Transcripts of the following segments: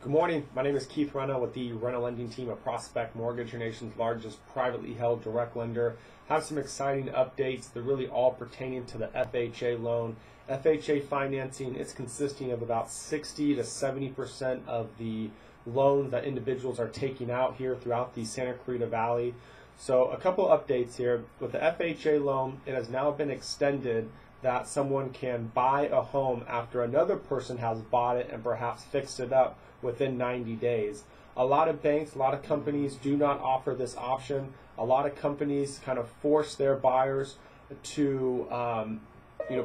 Good morning. My name is Keith Renna with the Renna Lending Team at Prospect Mortgage, your nation's largest privately held direct lender. Have some exciting updates. They're really all pertaining to the FHA loan. FHA financing is consisting of about 60 to 70% of the loans that individuals are taking out here throughout the Santa Clarita Valley. So a couple updates here. With the FHA loan, it has now been extended that someone can buy a home after another person has bought it and perhaps fixed it up within 90 days. A lot of banks, a lot of companies do not offer this option. A lot of companies kind of force their buyers to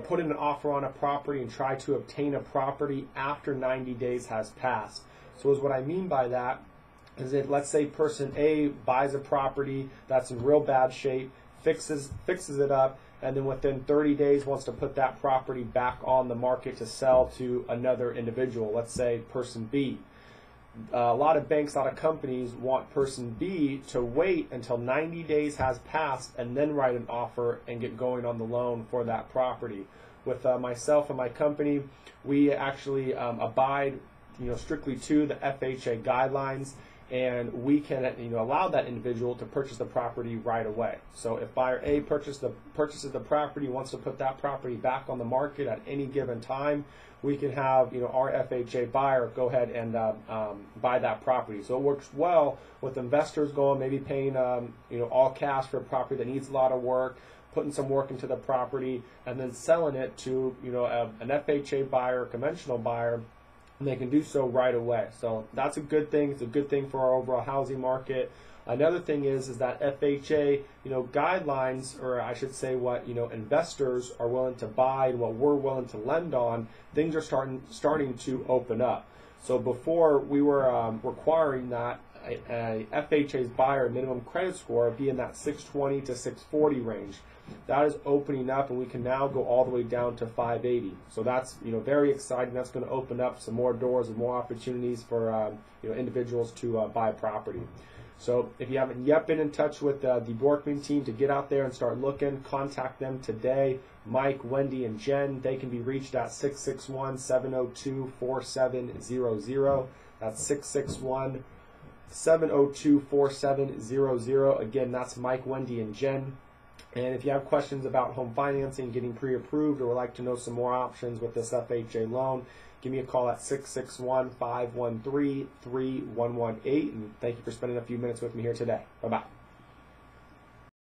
put in an offer on a property and try to obtain a property after 90 days has passed. So what I mean by that is that, let's say person A buys a property that's in real bad shape, fixes it up, and then within 30 days wants to put that property back on the market to sell to another individual, let's say person B. A lot of banks, a lot of companies want person B to wait until 90 days has passed and then write an offer and get going on the loan for that property. With myself and my company, we actually abide strictly to the FHA guidelines, and we can allow that individual to purchase the property right away. So if buyer A purchases the property, wants to put that property back on the market at any given time, we can have our FHA buyer go ahead and buy that property. So it works well with investors going, maybe paying all cash for a property that needs a lot of work, putting some work into the property, and then selling it to an FHA buyer, conventional buyer, and they can do so right away. So that's a good thing. It's a good thing for our overall housing market. Another thing is that FHA guidelines, or I should say what investors are willing to buy and what we're willing to lend on, things are starting to open up. So before we were requiring that a FHA's buyer minimum credit score be in that 620 to 640 range. That is opening up, and we can now go all the way down to 580. So that's very exciting. That's going to open up some more doors and more opportunities for individuals to buy property. So if you haven't yet been in touch with the Bjorkman team to get out there and start looking, contact them today. Mike, Wendy, and Jen. They can be reached at 661-702-4700. That's 661-702-4700. Again, that's Mike, Wendy, and Jen. And if you have questions about home financing, getting pre-approved, or would like to know some more options with this FHA loan, give me a call at 661-513-3118. And thank you for spending a few minutes with me here today. Bye-bye.